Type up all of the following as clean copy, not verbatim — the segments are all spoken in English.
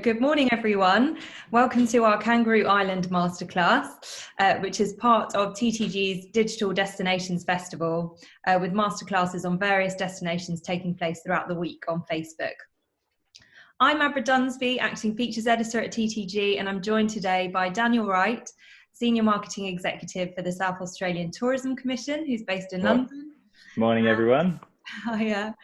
Good morning, everyone. Welcome to our Kangaroo Island Masterclass, which is part of TTG's Digital Destinations Festival, with masterclasses on various destinations taking place throughout the week on Facebook. I'm Abra Dunsby, Acting Features Editor at TTG, and I'm joined today by Daniel Wright, Senior Marketing Executive for the South Australian Tourism Commission, who's based in London. Morning, everyone. Hiya.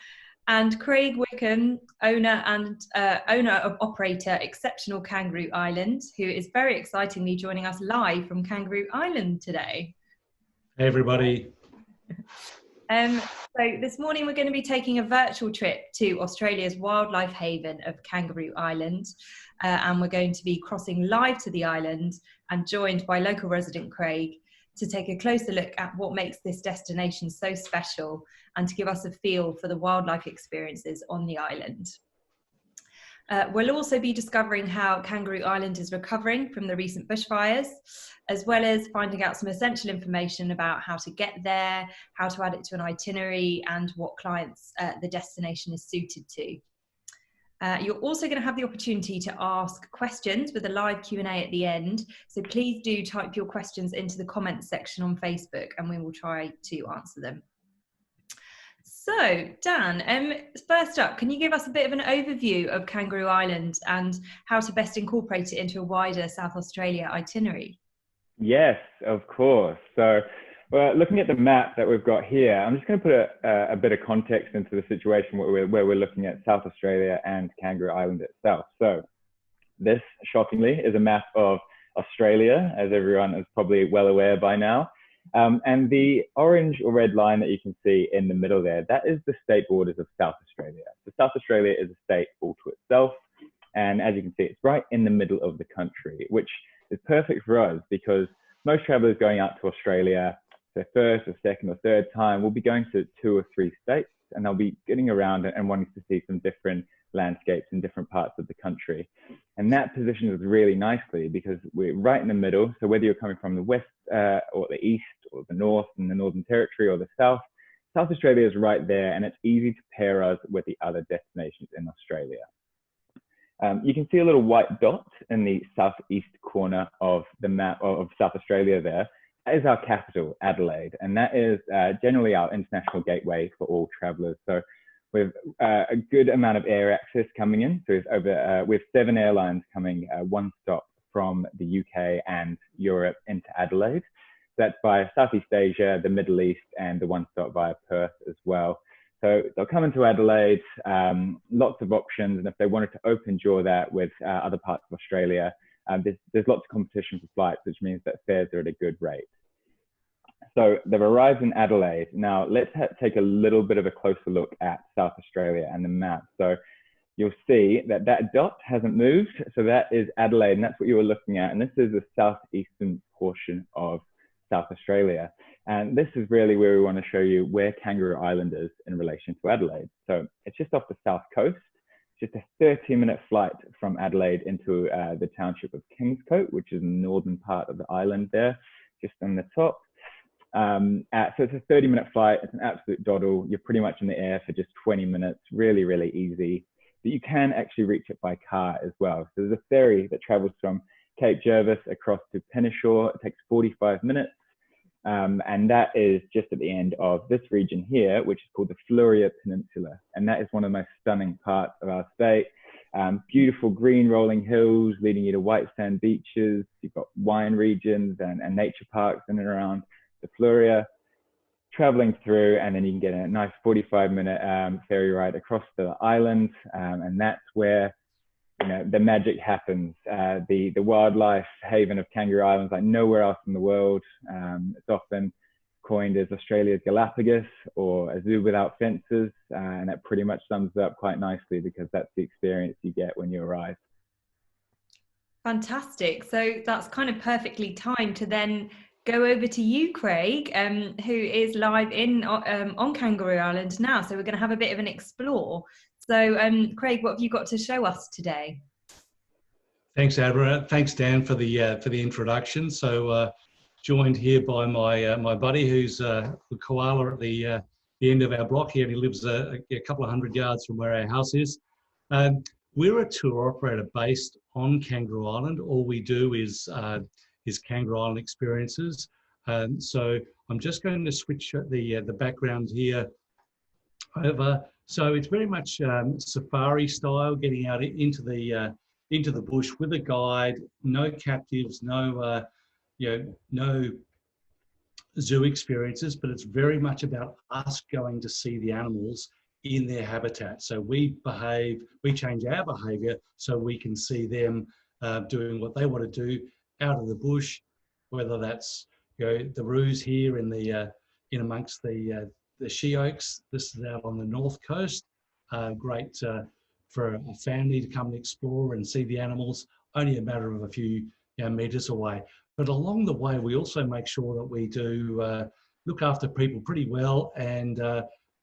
And Craig Wickham, owner of operator Exceptional Kangaroo Island, who is very excitingly joining us live from Kangaroo Island today. Hey, everybody. So this morning we're going to be taking a virtual trip to Australia's wildlife haven of Kangaroo Island, and we're going to be crossing live to the island and joined by local resident Craig to take a closer look at what makes this destination so special and to give us a feel for the wildlife experiences on the island. We'll also be discovering how Kangaroo Island is recovering from the recent bushfires, as well as finding out some essential information about how to get there, how to add it to an itinerary, and what clients the destination is suited to. You're also going to have the opportunity to ask questions with a live Q&A at the end. So please do type your questions into the comments section on Facebook and we will try to answer them. So Dan, first up, can you give us a bit of an overview of Kangaroo Island and how to best incorporate it into a wider South Australia itinerary? Yes, of course. So looking at the map that we've got here, I'm just going to put a bit of context into the situation where we're looking at South Australia and Kangaroo Island itself. So this, shockingly, is a map of Australia, as everyone is probably well aware by now. And the orange or red line that you can see in the middle there, that is the state borders of South Australia. So South Australia is a state all to itself. And as you can see, it's right in the middle of the country, which is perfect for us because most travelers going out to Australia, their first or second or third time, will be going to 2 or 3 states, and they'll be getting around and wanting to see some different landscapes in different parts of the country. And that positions us really nicely because we're right in the middle. So whether you're coming from the west or the east or the north and the Northern Territory or the south, South Australia is right there, and it's easy to pair us with the other destinations in Australia. You can see a little white dot in the southeast corner of the map of South Australia there. That is our capital, Adelaide, and that is generally our international gateway for all travellers. So we've a good amount of air access coming in. So we have 7 airlines coming one stop from the UK and Europe into Adelaide. So that's via Southeast Asia, the Middle East, and the one stop via Perth as well. So they'll come into Adelaide, lots of options, and if they wanted to open jaw that with other parts of Australia, there's lots of competition for flights, which means that fares are at a good rate. So they've arrived in Adelaide. Now let's take a little bit of a closer look at South Australia and the map. So you'll see that that dot hasn't moved. So that is Adelaide, and that's what you were looking at. And this is the southeastern portion of South Australia. And this is really where we want to show you where Kangaroo Island is in relation to Adelaide. So it's just off the south coast. Just a 30-minute flight from Adelaide into the township of Kingscote, which is the northern part of the island there, just on the top. So it's a 30-minute flight. It's an absolute doddle. You're pretty much in the air for just 20 minutes. Really, really easy. But you can actually reach it by car as well. So there's a ferry that travels from Cape Jervis across to Penneshaw. It takes 45 minutes. And that is just at the end of this region here, which is called the Fluria Peninsula. And that is one of the most stunning parts of our state. Beautiful green rolling hills leading you to white sand beaches. You've got wine regions and nature parks in and around the Fluria. Traveling through, and then you can get a nice 45-minute ferry ride across the island. And that's where the magic happens. The wildlife haven of Kangaroo Island is like nowhere else in the world. It's often coined as Australia's Galapagos or a zoo without fences, and that pretty much sums it up quite nicely because that's the experience you get when you arrive. Fantastic. So that's kind of perfectly timed to then go over to you, Craig, who is live on Kangaroo Island now. So we're going to have a bit of an explore. So, Craig, what have you got to show us today? Thanks, Abra. Thanks, Dan, for the introduction. So, joined here by my buddy, who's the koala at the end of our block here, and he lives a couple of 100 yards from where our house is. we're a tour operator based on Kangaroo Island. All we do is Kangaroo Island experiences. So I'm just going to switch the background here over. So it's very much safari style, getting out into the bush with a guide, no captives, no no zoo experiences, but it's very much about us going to see the animals in their habitat. So we change our behavior so we can see them doing what they want to do out of the bush, whether that's the roos here in amongst the she oaks. This is out on the north coast. Great for a family to come and explore and see the animals, only a matter of a few meters away. But along the way, we also make sure that we do look after people pretty well, and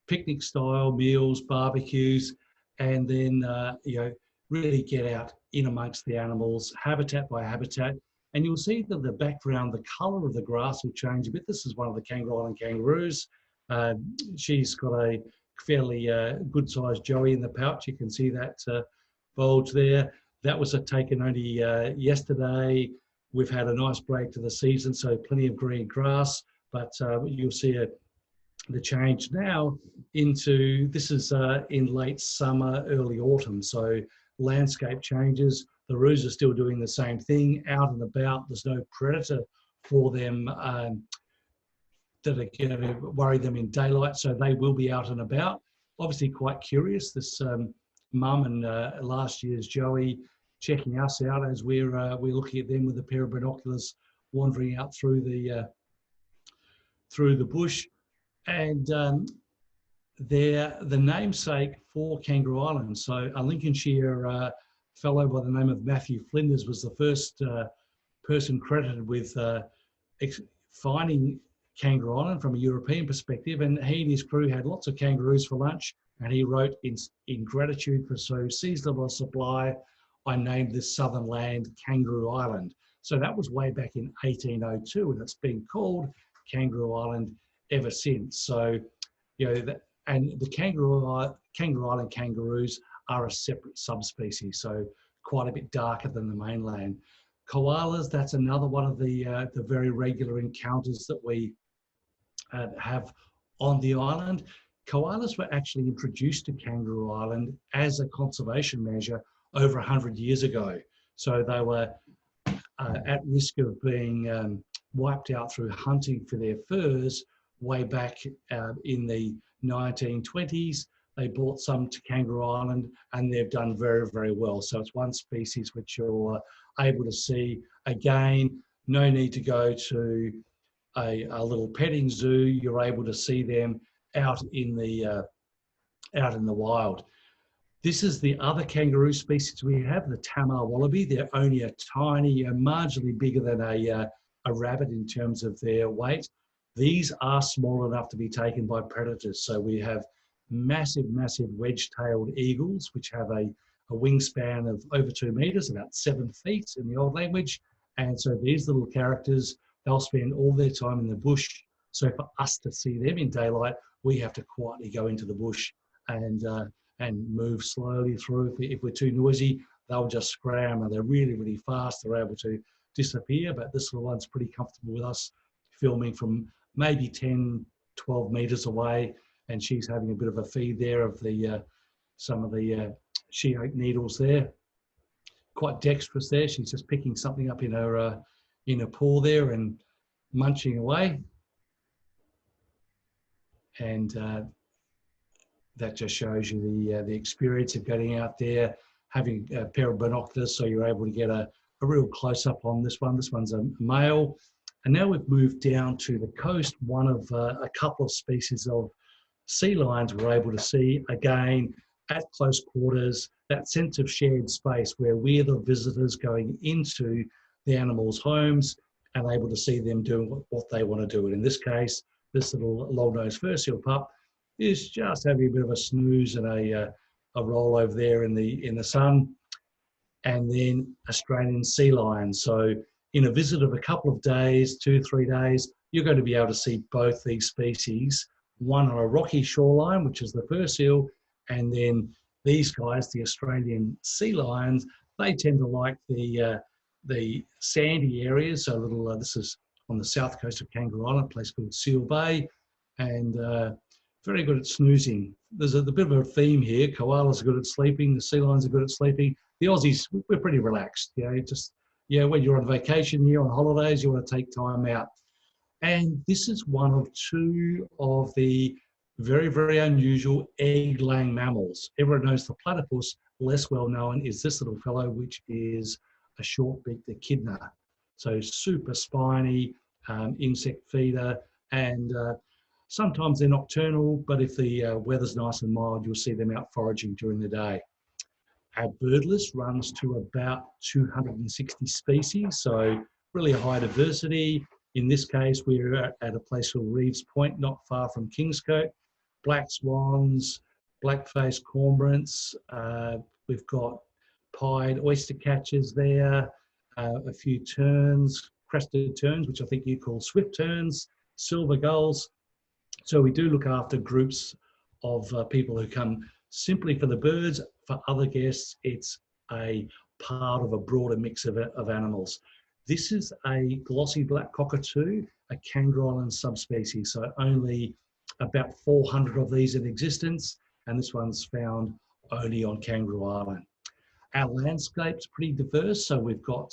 picnic style meals, barbecues, and then really get out in amongst the animals, habitat by habitat. And you'll see that the background, the colour of the grass will change a bit. This is one of the Kangaroo Island kangaroos. She's got a fairly good sized joey in the pouch. You can see that bulge there. That was taken only yesterday. We've had a nice break to the season, so plenty of green grass, but you'll see the change now into, this is in late summer, early autumn, so landscape changes. The roos are still doing the same thing, out and about. There's no predator for them that are going to worry them in daylight, so they will be out and about. Obviously quite curious, this mum and last year's joey checking us out as we're looking at them with a pair of binoculars, wandering out through the bush. And they're the namesake for Kangaroo Island. So a Lincolnshire fellow by the name of Matthew Flinders was the first person credited with finding Kangaroo Island from a European perspective, and he and his crew had lots of kangaroos for lunch, and he wrote, in gratitude for so seasonable a supply, I named this southern land Kangaroo Island. So that was way back in 1802, and it's been called Kangaroo Island ever since. So, and the Kangaroo Island kangaroos are a separate subspecies, so quite a bit darker than the mainland. Koalas, that's another one of the very regular encounters that we have on the island. Koalas were actually introduced to Kangaroo Island as a conservation measure over 100 years ago. So they were at risk of being wiped out through hunting for their furs way back in the 1920s. They brought some to Kangaroo Island, and they've done very, very well. So it's one species which you're able to see. Again, no need to go to a little petting zoo. You're able to see them out in the wild. This is the other kangaroo species we have, the Tamar wallaby. They're only a tiny, marginally bigger than a rabbit in terms of their weight. These are small enough to be taken by predators. So we have massive, massive wedge-tailed eagles, which have a wingspan of over 2 meters, about 7 feet in the old language. And so these little characters, they'll spend all their time in the bush. So for us to see them in daylight, we have to quietly go into the bush and move slowly through. If we're too noisy, they'll just scram, and they're really, really fast. They're able to disappear, but this little one's pretty comfortable with us, filming from maybe 10, 12 meters away, and she's having a bit of a feed there of some of the she oak needles there. Quite dexterous there. She's just picking something up in her paw there and munching away. And that just shows you the experience of getting out there, having a pair of binoculars, so you're able to get a real close-up on this one. This one's a male. And now we've moved down to the coast. One of a couple of species of sea lions we're able to see, again, at close quarters, that sense of shared space where we're the visitors going into the animals' homes and able to see them doing what they want to do. And in this case, this little long-nosed fur seal pup is just having a bit of a snooze and a roll over there in the sun. And then Australian sea lions. So in a visit of a couple of days, 2-3 days, you're going to be able to see both these species, one on a rocky shoreline, which is the fur seal, and then these guys, the Australian sea lions, they tend to like the sandy areas. So this is on the south coast of Kangaroo Island, a place called Seal Bay, and very good at snoozing. There's a bit of a theme here. Koalas are good at sleeping. The sea lions are good at sleeping. The Aussies, we're pretty relaxed. When you're on vacation, you're on holidays, you want to take time out. And this is one of two of the very, very unusual egg-laying mammals. Everyone knows the platypus. Less well known is this little fellow, which is a short-beaked echidna. So super spiny, insect feeder, and sometimes they're nocturnal, but if the weather's nice and mild, you'll see them out foraging during the day. Our bird list runs to about 260 species, so really a high diversity. In this case, we're at a place called Reeves Point, not far from Kingscote. Black swans, black-faced cormorants. We've got pied oyster catchers there, a few terns, crested terns, which I think you call swift terns, silver gulls. So we do look after groups of people who come simply for the birds. For other guests, it's a part of a broader mix of animals. This is a glossy black cockatoo, a Kangaroo Island subspecies, so only about 400 of these in existence, and this one's found only on Kangaroo Island. Our landscape's pretty diverse, so we've got,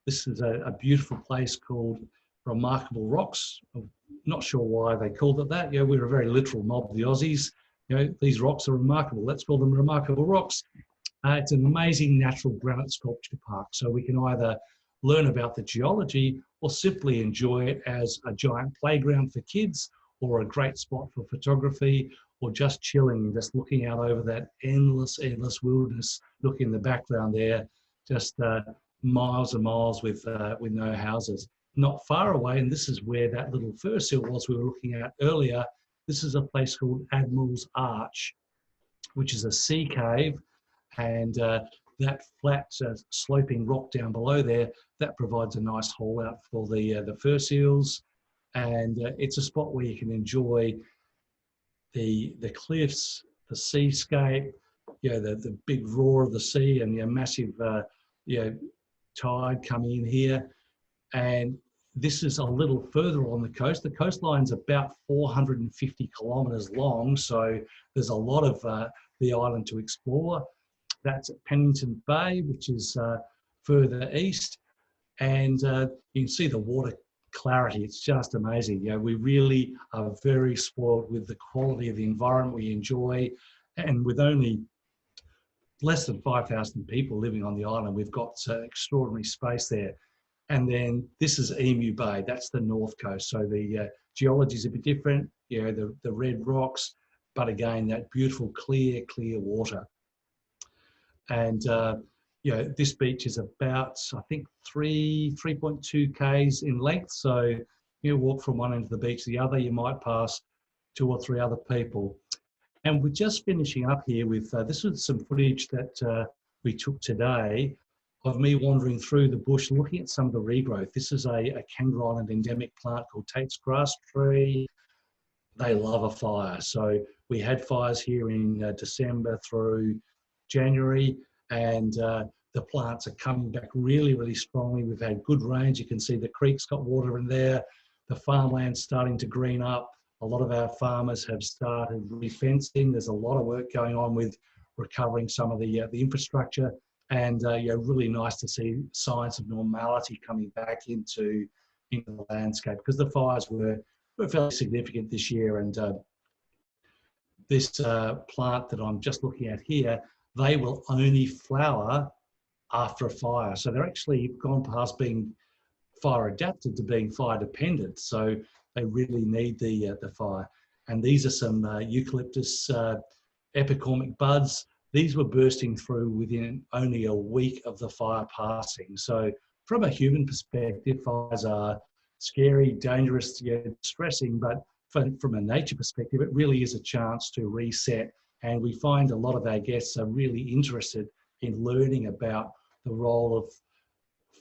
this is a beautiful place called Remarkable Rocks. I'm not sure why they called it that. We're a very literal mob, the Aussies. These rocks are remarkable. Let's call them Remarkable Rocks. It's an amazing natural granite sculpture park, so we can either learn about the geology or simply enjoy it as a giant playground for kids, or a great spot for photography, or just chilling, just looking out over that endless wilderness. Look in the background there, just miles and miles with no houses. Not far away, and this is where that little fur seal was we were looking at earlier. This is a place called Admiral's Arch, which is a sea cave, and that flat sloping rock down below there, that provides a nice hole out for the fur seals. And it's a spot where you can enjoy the cliffs, the seascape, the big roar of the sea, and massive tide coming in here. And this is a little further on the coast. The coastline's about 450 kilometres long, so there's a lot of the island to explore. That's at Pennington Bay, which is further east, and you can see the water clarity. It's just amazing. We really are very spoiled with the quality of the environment we enjoy, and with only less than 5,000 people living on the island, we've got extraordinary space there. And then this is Emu Bay. That's the north coast. So the geology is a bit different. The red rocks, but again, that beautiful clear water. And this beach is about, I think, 3.2 k's in length. So you walk from one end of the beach to the other, you might pass 2 or 3 other people. And we're just finishing up here with, this was some footage that we took today of me wandering through the bush looking at some of the regrowth. This is a Kangaroo Island endemic plant called Tate's grass tree. They love a fire. So we had fires here in December through January, and the plants are coming back really strongly. We've had good rains. You can see the creek's got water in there. The farmland's starting to green up. A lot of our farmers have started refencing. There's a lot of work going on with recovering some of the infrastructure, and really nice to see signs of normality coming back into the landscape, because the fires were fairly significant this year. And this plant that I'm just looking at here, they will only flower after a fire. So they're actually gone past being fire adapted to being fire dependent. So they really need the fire. And these are some eucalyptus epicormic buds. These were bursting through within only a week of the fire passing. So from a human perspective, fires are scary, dangerous, distressing, but from a nature perspective, it really is a chance to reset. And we find a lot of our guests are really interested in learning about the role of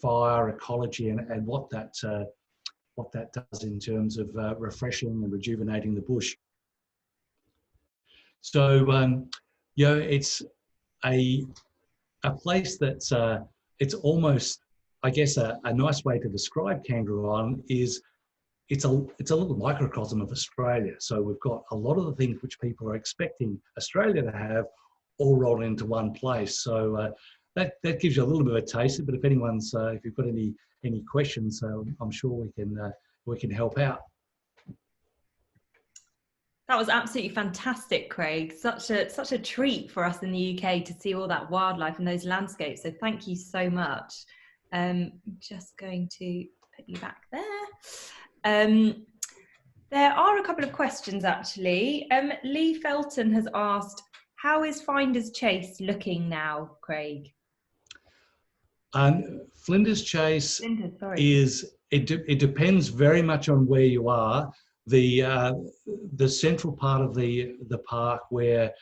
fire ecology and what that does in terms of refreshing and rejuvenating the bush. So It's a place that's it's almost, I guess, a nice way to describe Kangaroo Island is it's a little microcosm of Australia. So we've got a lot of the things which people are expecting Australia to have all rolled into one place. So that gives you a little bit of a taste. But if anyone's if you've got any questions, I'm sure we can help out. That was absolutely fantastic, Craig. Such a treat for us in the UK to see all that wildlife and those landscapes. So thank you so much. Just going to put you back there. There are a couple of questions actually. Lee Felton has asked, how is Flinders Chase looking now, Craig? Flinders Chase it depends very much on where you are. The central part of the park where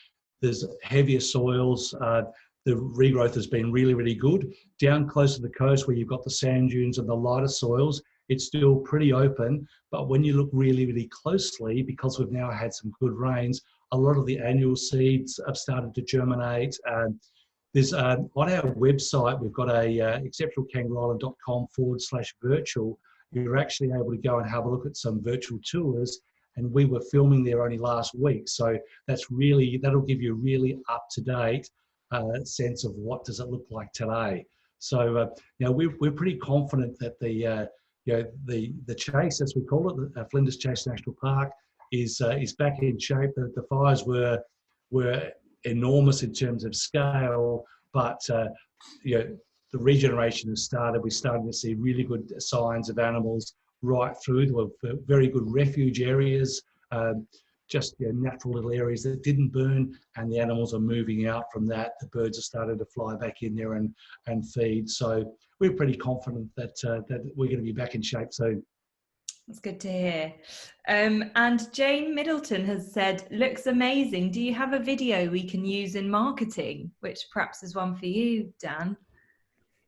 there's heavier soils, the regrowth has been really, really good. Down close to the coast where you've got the sand dunes and the lighter soils, it's still pretty open. But when you look really, really closely, because we've now had some good rains, a lot of the annual seeds have started to germinate. There's on our website, we've got a exceptionalkangarooisland.com/virtual. You're actually able to go and have a look at some virtual tours, and we were filming there only last week. So that'll give you a really up-to-date sense of what does it look like today. So we're pretty confident that the chase, as we call it, the Flinders Chase National Park, is back in shape. The fires were enormous in terms of scale, but the regeneration has started. We're starting to see really good signs of animals right through. There were very good refuge areas, just natural little areas that didn't burn, and the animals are moving out from that. The birds are starting to fly back in there and feed. So we're pretty confident that we're going to be back in shape soon. That's good to hear. And Jane Middleton has said, looks amazing. Do you have a video we can use in marketing? Which perhaps is one for you, Dan.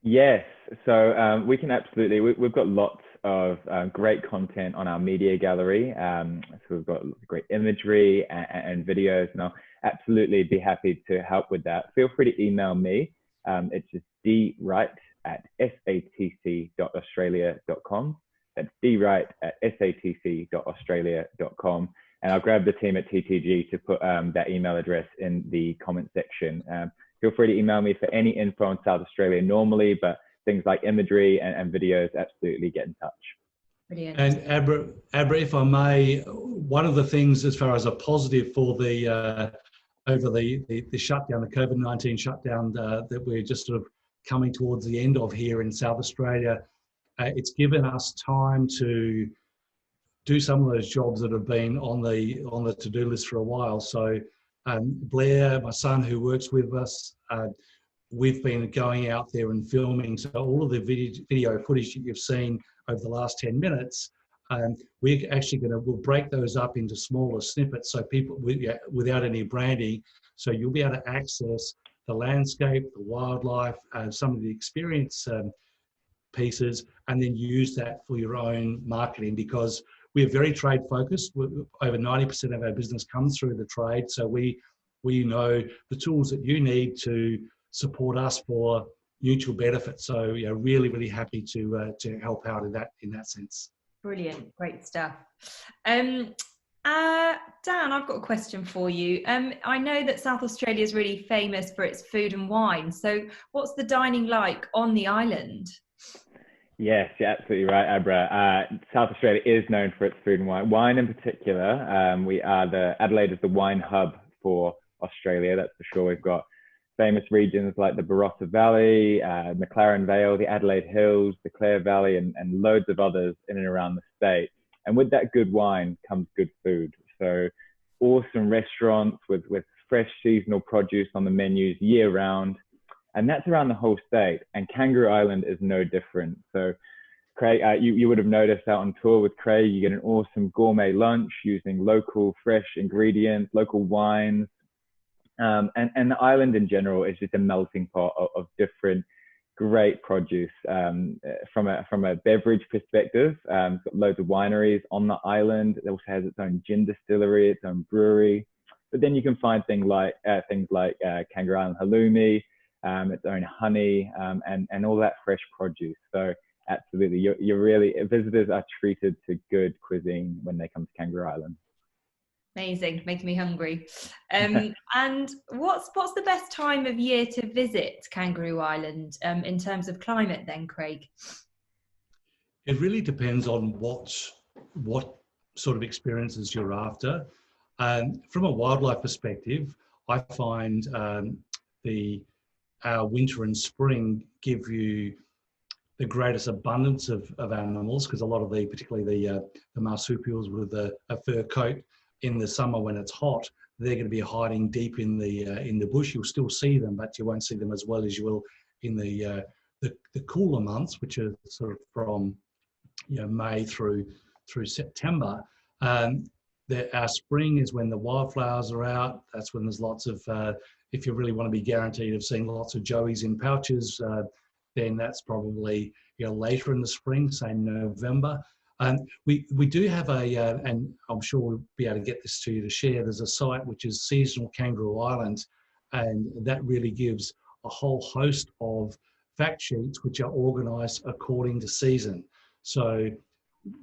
Yes, so we can absolutely, we've got lots of great content on our media gallery. So we've got great imagery and videos, and I'll absolutely be happy to help with that. Feel free to email me. It's just dwright@satc.australia.com. That's dwright@satc.australia.com. And I'll grab the team at TTG to put that email address in the comment section. Feel free to email me for any info on South Australia normally, but things like imagery and videos, absolutely get in touch. Brilliant. And Abra, if I may, one of the things as far as a positive for the over the shutdown, the COVID-19 shutdown that we're just sort of coming towards the end of here in South Australia, it's given us time to do some of those jobs that have been on the to-do list for a while. So Blair, my son who works with us, we've been going out there and filming. So all of the video footage that you've seen over the last 10 minutes, we're actually we'll break those up into smaller snippets so people, without any branding, so you'll be able to access the landscape, the wildlife, some of the experience pieces, and then use that for your own marketing, because we're very trade focused. Over 90% of our business comes through the trade. So we know the tools that you need to support us for mutual benefit. So really, really happy to help out in that sense. Brilliant, great stuff. Dan, I've got a question for you. I know that South Australia is really famous for its food and wine. So what's the dining like on the island? Yes, you're absolutely right, Abra. South Australia is known for its food and wine. Wine in particular, Adelaide is the wine hub for Australia, that's for sure. We've got famous regions like the Barossa Valley, McLaren Vale, the Adelaide Hills, the Clare Valley, and loads of others in and around the state. And with that good wine comes good food. So awesome restaurants with fresh seasonal produce on the menus year round. And that's around the whole state. And Kangaroo Island is no different. So Craig, you would have noticed out on tour with Craig, you get an awesome gourmet lunch using local fresh ingredients, local wines. And the island in general is just a melting pot of different great produce. From a beverage perspective, it's got loads of wineries on the island. It also has its own gin distillery, its own brewery. But then you can find things like Kangaroo Island halloumi, its own honey, and all that fresh produce. So absolutely, you're really, visitors are treated to good cuisine when they come to Kangaroo Island. Amazing, making me hungry. And what's the best time of year to visit Kangaroo Island in terms of climate then, Craig? It really depends on what sort of experiences you're after. From a wildlife perspective, I find our winter and spring give you the greatest abundance of animals, because a lot of particularly the marsupials with a fur coat, in the summer when it's hot, they're going to be hiding deep in the bush. You'll still see them, but you won't see them as well as you will in the cooler months, which are sort of from May through September. Our spring is when the wildflowers are out. That's when there's lots of, if you really want to be guaranteed of seeing lots of joeys in pouches, then that's probably later in the spring, say November. We do have and I'm sure we'll be able to get this to you to share, there's a site which is Seasonal Kangaroo Island, and that really gives a whole host of fact sheets which are organised according to season. So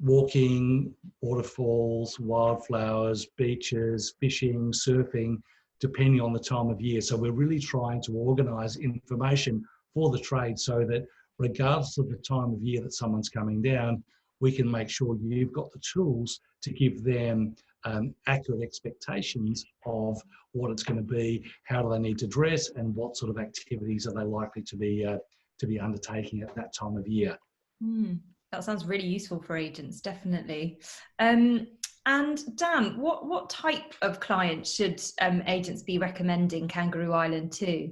walking, waterfalls, wildflowers, beaches, fishing, surfing, depending on the time of year. So we're really trying to organise information for the trade so that regardless of the time of year that someone's coming down, we can make sure you've got the tools to give them accurate expectations of what it's going to be, how do they need to dress, and what sort of activities are they likely to be undertaking at that time of year. That sounds really useful for agents, definitely. And Dan, what type of clients should agents be recommending Kangaroo Island to?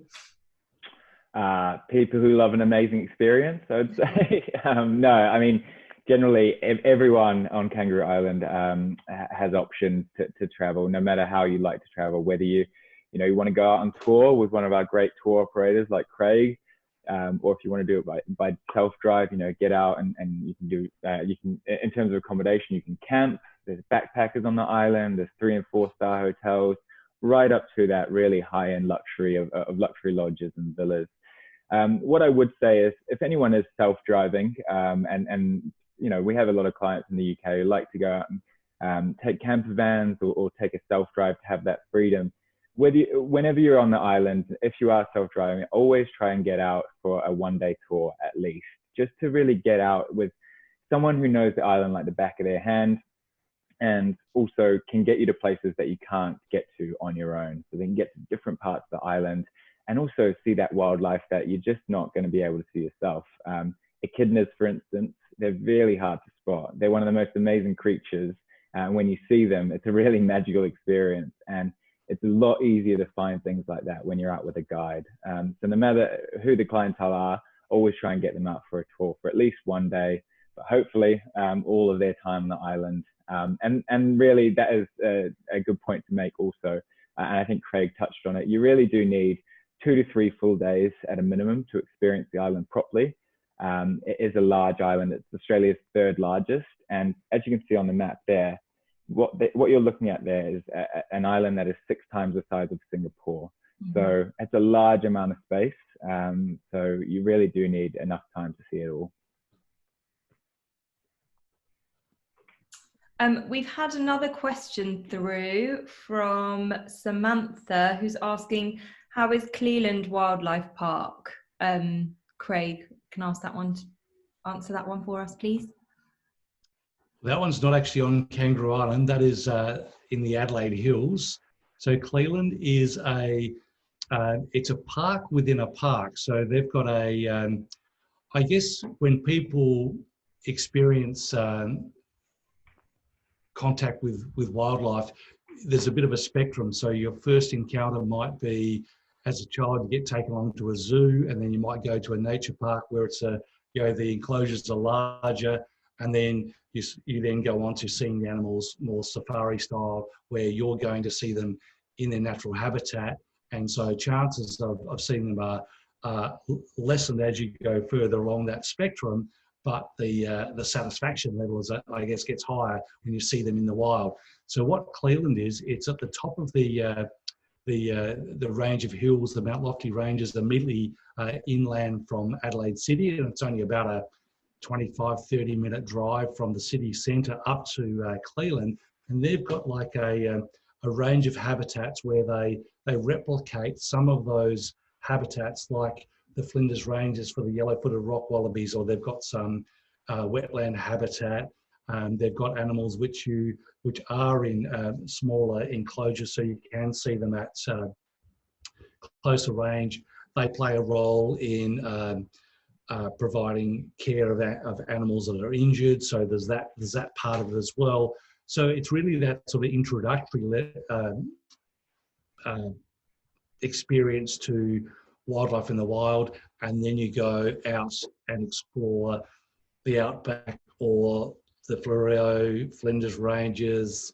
People who love an amazing experience, I would say. No, I mean, generally everyone on Kangaroo Island has options to travel, no matter how you like to travel, whether you want to go out on tour with one of our great tour operators like Craig, or if you want to do it by self-drive, get out and you can do, in terms of accommodation, you can camp. There's backpackers on the island, there's 3- and 4-star hotels, right up to that really high-end luxury of luxury lodges and villas. What I would say is, if anyone is self-driving, and we have a lot of clients in the UK who like to go out and take camper vans or take a self-drive to have that freedom. Whenever you're on the island, if you are self-driving, always try and get out for a 1-day tour at least, just to really get out with someone who knows the island like the back of their hand, and also can get you to places that you can't get to on your own. So they can get to different parts of the island and also see that wildlife that you're just not going to be able to see yourself. Echidnas, for instance, they're really hard to spot. They're one of the most amazing creatures. And when you see them, it's a really magical experience. And it's a lot easier to find things like that when you're out with a guide. So no matter who the clientele are, always try and get them out for a tour for at least 1 day, but hopefully all of their time on the island. And really that is a good point to make also. And I think Craig touched on it. You really do need 2 to 3 full days at a minimum to experience the island properly. It is a large island. It's Australia's 3rd largest. And as you can see on the map there, what you're looking at there is an island that is 6 times the size of Singapore. So it's a large amount of space. So you really do need enough time to see it all. We've had another question through from Samantha, who's asking, how is Cleland Wildlife Park? Craig, can I ask that one, answer that one for us, please? That one's not actually on Kangaroo Island. That is in the Adelaide Hills. So Cleland is it's a park within a park. So they've got I guess when people experience contact with wildlife, there's a bit of a spectrum. So your first encounter might be, as a child, you get taken along to a zoo, and then you might go to a nature park where it's the enclosures are larger, and then you then go on to seeing the animals more safari style, where you're going to see them in their natural habitat. And so chances of seeing them are lessened as you go further along that spectrum. but the satisfaction level is, I guess, gets higher when you see them in the wild. So what Cleveland is, it's at the top of the range of hills, the Mount Lofty Ranges, immediately inland from Adelaide City, and it's only about a 25-30 minute drive from the city centre up to Cleveland. And they've got like a range of habitats where they replicate some of those habitats, like the Flinders Ranges for the yellow-footed rock wallabies, or they've got some wetland habitat. They've got animals which are in smaller enclosures, so you can see them at closer range. They play a role in providing care of animals that are injured, so there's that part of it as well. So it's really that sort of introductory experience to wildlife in the wild, and then you go out and explore the outback or the Fleurieu, Flinders Ranges,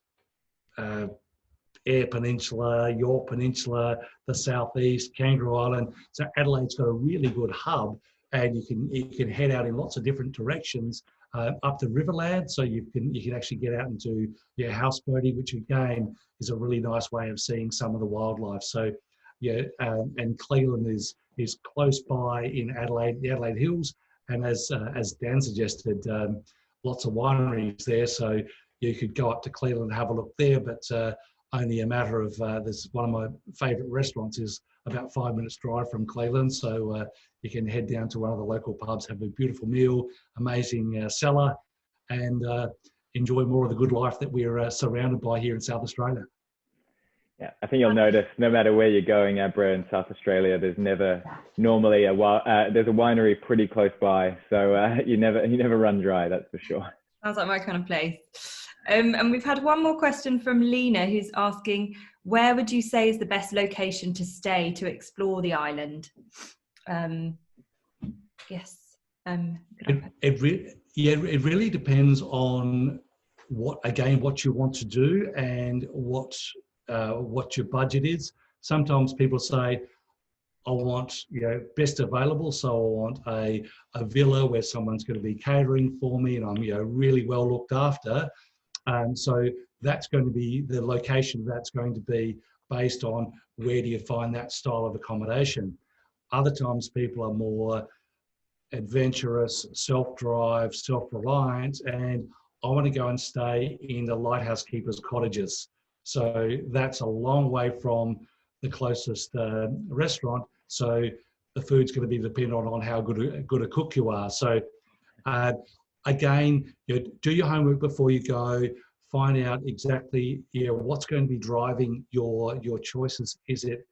Eyre Peninsula, Yorke Peninsula, the southeast, Kangaroo Island. So Adelaide's got a really good hub, and you can head out in lots of different directions up to Riverland. So you can actually get out into your houseboating, which again is a really nice way of seeing some of the wildlife. So yeah, and Cleveland is close by in Adelaide, the Adelaide Hills, and as Dan suggested, lots of wineries there. So you could go up to Cleveland and have a look there, but only a matter of there's one of my favourite restaurants is about 5 minutes drive from Cleveland, so you can head down to one of the local pubs, have a beautiful meal, amazing cellar, and enjoy more of the good life that we're surrounded by here in South Australia. Yeah, I think you'll notice no matter where you're going, Abra, in South Australia, there's never normally there's a winery pretty close by, so you never run dry, that's for sure. Sounds like my kind of place. And we've had one more question from Lena, who's asking, where would you say is the best location to stay to explore the island? Yes. It really depends on what you want to do and what your budget is. Sometimes people say, I want best available, so I want a villa where someone's going to be catering for me and I'm really well looked after. So that's going to be the location. That's going to be based on where do you find that style of accommodation. Other times people are more adventurous, self-drive, self-reliant, and I want to go and stay in the lighthouse keepers' cottages. So that's a long way from the closest restaurant. So the food's going to be dependent on how good a cook you are. So again, do your homework before you go. Find out exactly what's going to be driving your choices. Is it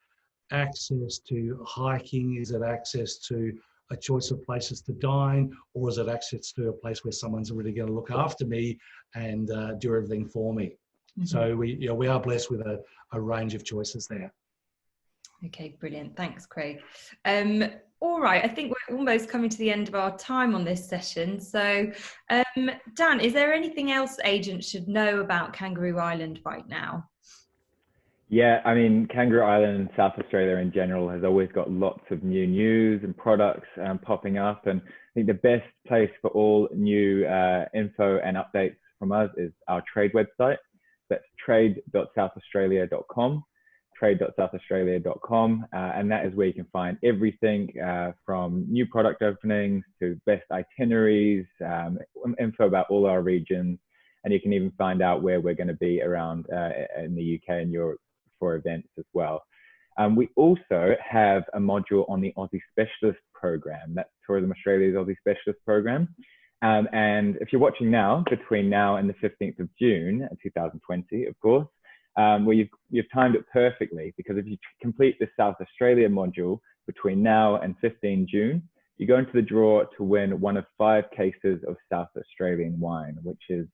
access to hiking? Is it access to a choice of places to dine? Or is it access to a place where someone's really going to look after me and do everything for me? Mm-hmm. So we are blessed with a range of choices there. Okay, brilliant. Thanks, Craig. All right, I think we're almost coming to the end of our time on this session. So, Dan, is there anything else agents should know about Kangaroo Island right now? Yeah, I mean, Kangaroo Island and South Australia in general has always got lots of new news and products popping up. And I think the best place for all new info and updates from us is our trade website. That's trade.southaustralia.com. trade.southaustralia.com, and that is where you can find everything from new product openings to best itineraries, info about all our regions, and you can even find out where we're going to be around in the UK and Europe for events as well. We also have a module on the Aussie Specialist Program. That's Tourism Australia's Aussie Specialist Program. And if you're watching now, between now and the 15th of June 2020, of course, well, you've timed it perfectly, because if you complete the South Australia module between now and 15 June, you go into the draw to win one of 5 cases of South Australian wine, which is,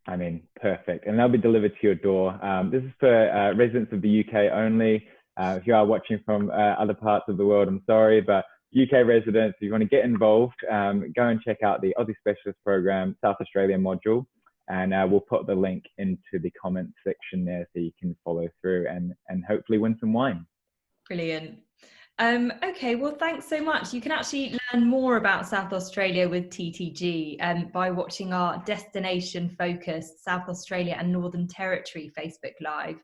I mean, perfect. And they'll be delivered to your door. This is for residents of the UK only. If you are watching from other parts of the world, I'm sorry, but UK residents, if you want to get involved, go and check out the Aussie Specialist Program, South Australia module. And we'll put the link into the comments section there so you can follow through and hopefully win some wine. Brilliant. Okay, well, thanks so much. You can actually learn more about South Australia with TTG by watching our destination focused South Australia and Northern Territory Facebook Live,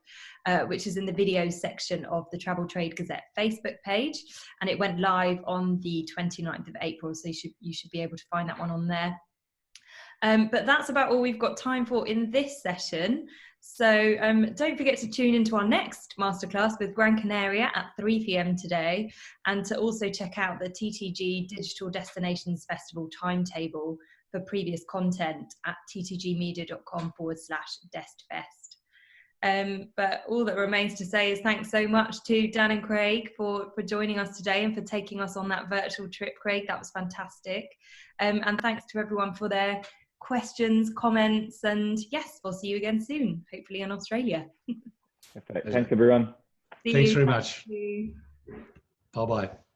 which is in the videos section of the Travel Trade Gazette Facebook page. And it went live on the 29th of April, so you should be able to find that one on there. But that's about all we've got time for in this session. So don't forget to tune into our next masterclass with Gran Canaria at 3 p.m. today, and to also check out the TTG Digital Destinations Festival timetable for previous content at ttgmedia.com/destfest. But all that remains to say is thanks so much to Dan and Craig for joining us today and for taking us on that virtual trip, Craig. That was fantastic. And thanks to everyone for their questions, comments, and yes, we'll see you again soon, hopefully in Australia. Perfect. Thanks, everyone. Thanks very much. Bye-bye.